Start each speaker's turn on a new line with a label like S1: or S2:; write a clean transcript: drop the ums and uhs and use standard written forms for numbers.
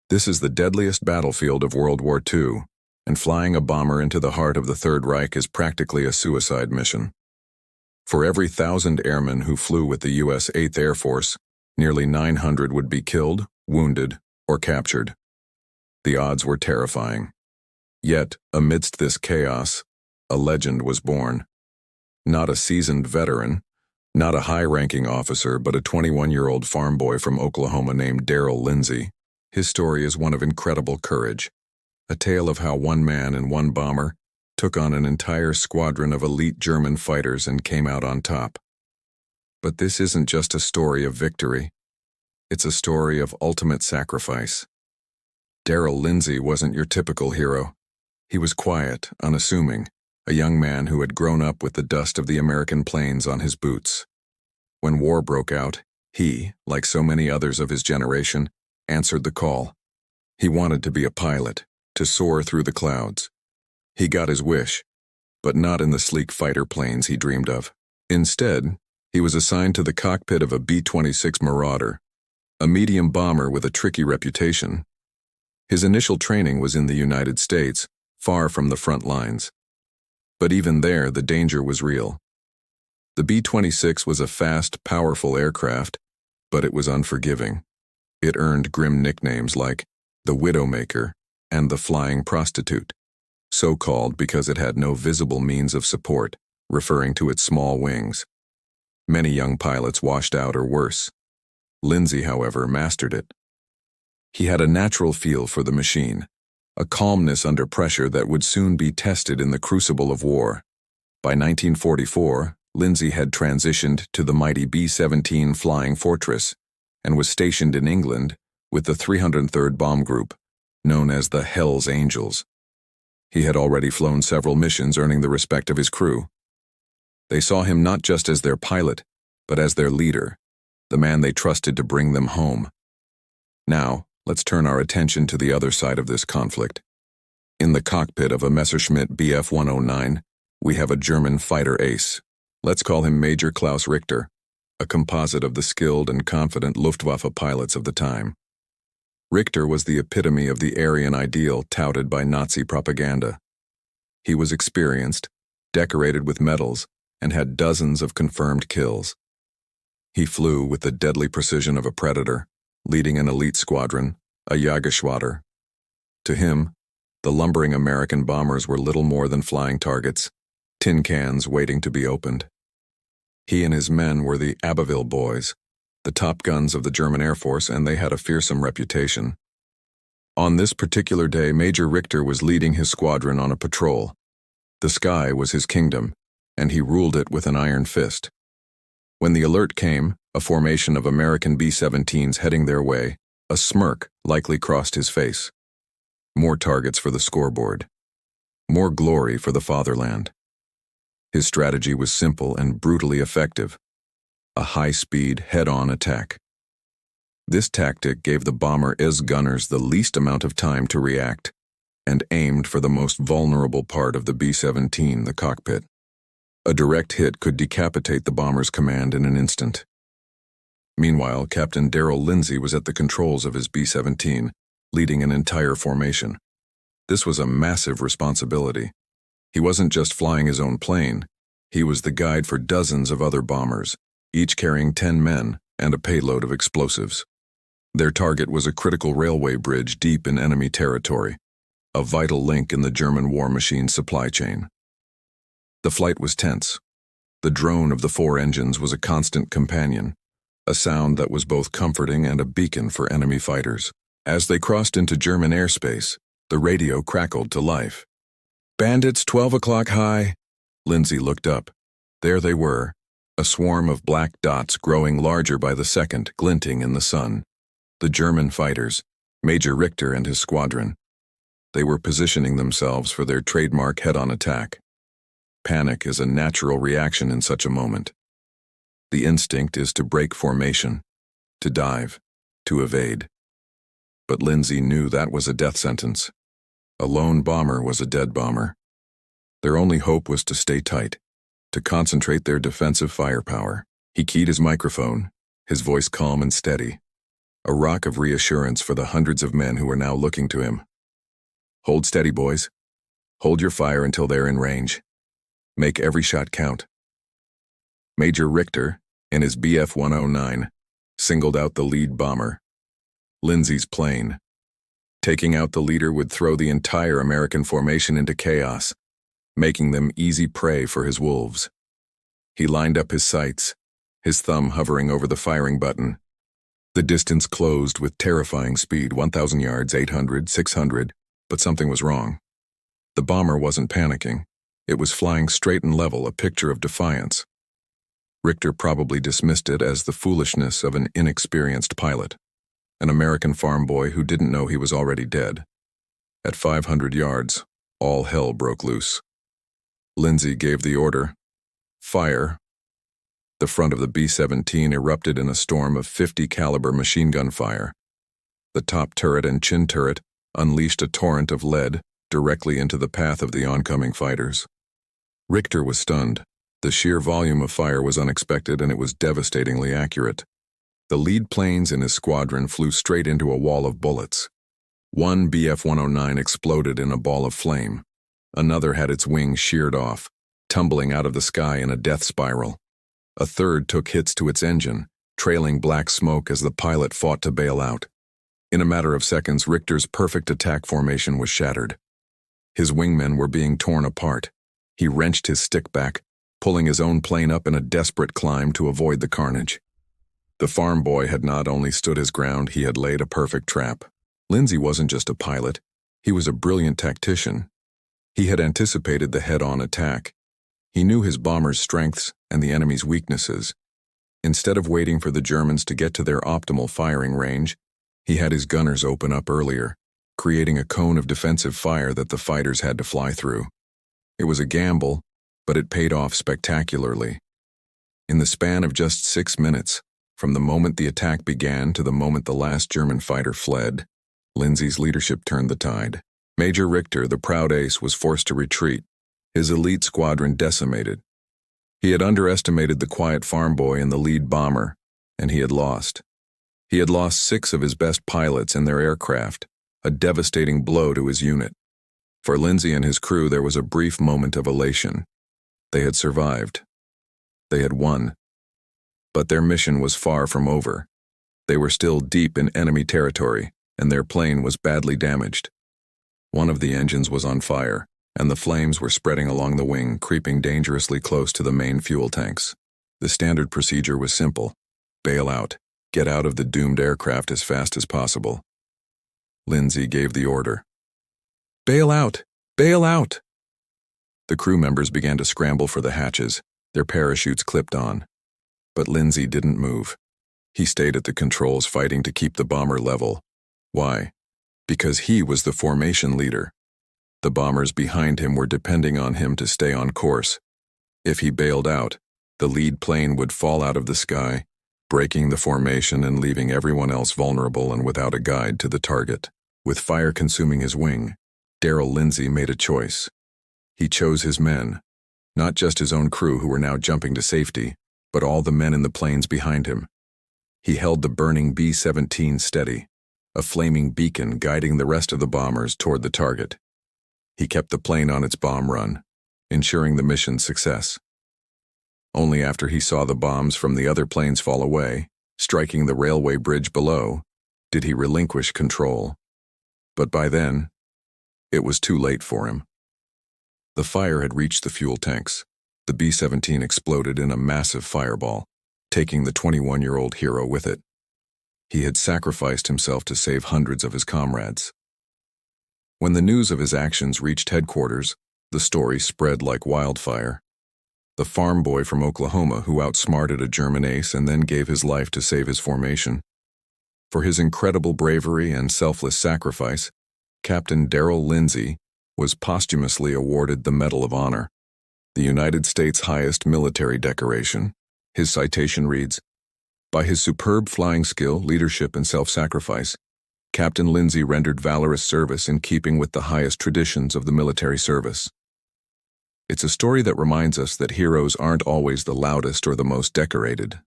S1: This is the deadliest battlefield of World War II, and flying a bomber into the heart of the Third Reich is practically a suicide mission. For every 1,000 airmen who flew with the U.S. 8th Air Force, nearly 900 would be killed, wounded, or captured. The odds were terrifying. Yet, amidst this chaos, a legend was born. Not a seasoned veteran, not a high-ranking officer, but a 21-year-old farm boy from Oklahoma named Darrell Lindsay. His story is one of incredible courage, a tale of how one man and one bomber took on an entire squadron of elite German fighters and came out on top. But this isn't just a story of victory. It's a story of ultimate sacrifice. Darrell Lindsay wasn't your typical hero. He was quiet, unassuming, a young man who had grown up with the dust of the American plains on his boots. When war broke out, he, like so many others of his generation, answered the call. He wanted to be a pilot, to soar through the clouds. He got his wish, but not in the sleek fighter planes he dreamed of. Instead, he was assigned to the cockpit of a B-26 Marauder, a medium bomber with a tricky reputation. His initial training was in the United States, far from the front lines. But even there, the danger was real. The B-26 was a fast, powerful aircraft, but it was unforgiving. It earned grim nicknames like the Widowmaker and the Flying Prostitute, so called because it had no visible means of support, referring to its small wings. Many young pilots washed out or worse. Lindsay, however, mastered it. He had a natural feel for the machine, a calmness under pressure that would soon be tested in the crucible of war. By 1944, Lindsay had transitioned to the mighty B-17 Flying Fortress and was stationed in England with the 303rd Bomb Group, known as the Hells Angels. He had already flown several missions, earning the respect of his crew. They saw him not just as their pilot, but as their leader, the man they trusted to bring them home. Now, let's turn our attention to the other side of this conflict. In the cockpit of a Messerschmitt Bf 109, we have a German fighter ace. Let's call him Major Klaus Richter, a composite of the skilled and confident Luftwaffe pilots of the time. Richter was the epitome of the Aryan ideal touted by Nazi propaganda. He was experienced, decorated with medals, and had dozens of confirmed kills. He flew with the deadly precision of a predator, leading an elite squadron, a Jägerschwader. To him, the lumbering American bombers were little more than flying targets, tin cans waiting to be opened. He and his men were the Abbeville boys, the top guns of the German Air Force, and they had a fearsome reputation. On this particular day, Major Richter was leading his squadron on a patrol. The sky was his kingdom, and he ruled it with an iron fist. When the alert came, a formation of American B-17s heading their way, a smirk likely crossed his face. More targets for the scoreboard. More glory for the fatherland. His strategy was simple and brutally effective. A high-speed, head-on attack. This tactic gave the Bomber IS gunners the least amount of time to react, and aimed for the most vulnerable part of the B-17, the cockpit. A direct hit could decapitate the bomber's command in an instant. Meanwhile, Captain Darrell Lindsay was at the controls of his B-17, leading an entire formation. This was a massive responsibility. He wasn't just flying his own plane, he was the guide for dozens of other bombers, each carrying 10 men and a payload of explosives. Their target was a critical railway bridge deep in enemy territory, a vital link in the German war machine's supply chain. The flight was tense. The drone of the 4 engines was a constant companion, a sound that was both comforting and a beacon for enemy fighters. As they crossed into German airspace, the radio crackled to life. "Bandits 12 o'clock high." Lindsay looked up. There they were, a swarm of black dots growing larger by the second, glinting in the sun. The German fighters, Major Richter and his squadron. They were positioning themselves for their trademark head-on attack. Panic is a natural reaction in such a moment. The instinct is to break formation, to dive, to evade. But Lindsay knew that was a death sentence. A lone bomber was a dead bomber. Their only hope was to stay tight, to concentrate their defensive firepower. He keyed his microphone, his voice calm and steady. a rock of reassurance for the hundreds of men who were now looking to him. "Hold steady, boys. Hold your fire until they're in range. Make every shot count." Major Richter, in his BF-109, singled out the lead bomber, Lindsay's plane. Taking out the leader would throw the entire American formation into chaos, making them easy prey for his wolves. He lined up his sights, his thumb hovering over the firing button. The distance closed with terrifying speed, 1,000 yards, 800, 600, but something was wrong. The bomber wasn't panicking. It was flying straight and level, a picture of defiance. Richter probably dismissed it as the foolishness of an inexperienced pilot, an American farm boy who didn't know he was already dead. At 500 yards, all hell broke loose. Lindsay gave the order, "Fire." The front of the B-17 erupted in a storm of 50 caliber machine gun fire. The top turret and chin turret unleashed a torrent of lead directly into the path of the oncoming fighters. Richter was stunned. The sheer volume of fire was unexpected, and it was devastatingly accurate. The lead planes in his squadron flew straight into a wall of bullets. One BF-109 exploded in a ball of flame. Another had its wings sheared off, tumbling out of the sky in a death spiral. A third took hits to its engine, trailing black smoke as the pilot fought to bail out. In a matter of seconds, Richter's perfect attack formation was shattered. His wingmen were being torn apart. He wrenched his stick back, pulling his own plane up in a desperate climb to avoid the carnage. The farm boy had not only stood his ground, he had laid a perfect trap. Lindsay wasn't just a pilot, he was a brilliant tactician. He had anticipated the head-on attack. He knew his bomber's strengths and the enemy's weaknesses. Instead of waiting for the Germans to get to their optimal firing range, he had his gunners open up earlier, creating a cone of defensive fire that the fighters had to fly through. It was a gamble, but it paid off spectacularly. In the span of just 6 minutes, from the moment the attack began to the moment the last German fighter fled, Lindsay's leadership turned the tide. Major Richter, the proud ace, was forced to retreat, his elite squadron decimated. He had underestimated the quiet farm boy and the lead bomber, and he had lost. He had lost 6 of his best pilots and their aircraft, a devastating blow to his unit. For Lindsay and his crew, there was a brief moment of elation. They had survived. They had won. But their mission was far from over. They were still deep in enemy territory, and their plane was badly damaged. One of the engines was on fire, and the flames were spreading along the wing, creeping dangerously close to the main fuel tanks. The standard procedure was simple: bail out, get out of the doomed aircraft as fast as possible. Lindsay gave the order. "Bail out! Bail out!" The crew members began to scramble for the hatches, their parachutes clipped on. But Lindsay didn't move. He stayed at the controls, fighting to keep the bomber level. Why? Because he was the formation leader. The bombers behind him were depending on him to stay on course. If he bailed out, the lead plane would fall out of the sky, breaking the formation and leaving everyone else vulnerable and without a guide to the target. With fire consuming his wing, Darrell Lindsay made a choice. He chose his men, not just his own crew who were now jumping to safety, but all the men in the planes behind him. He held the burning B-17 steady, a flaming beacon guiding the rest of the bombers toward the target. He kept the plane on its bomb run, ensuring the mission's success. Only after he saw the bombs from the other planes fall away, striking the railway bridge below, did he relinquish control. But by then, it was too late for him. The fire had reached the fuel tanks. The B-17 exploded in a massive fireball, taking the 21-year-old hero with it. He had sacrificed himself to save hundreds of his comrades. When the news of his actions reached headquarters, the story spread like wildfire. The farm boy from Oklahoma who outsmarted a German ace and then gave his life to save his formation. For his incredible bravery and selfless sacrifice, Captain Darrell Lindsay was posthumously awarded the Medal of Honor, the United States' highest military decoration. His citation reads, "By his superb flying skill, leadership, and self-sacrifice, Captain Lindsay rendered valorous service in keeping with the highest traditions of the military service." It's a story that reminds us that heroes aren't always the loudest or the most decorated.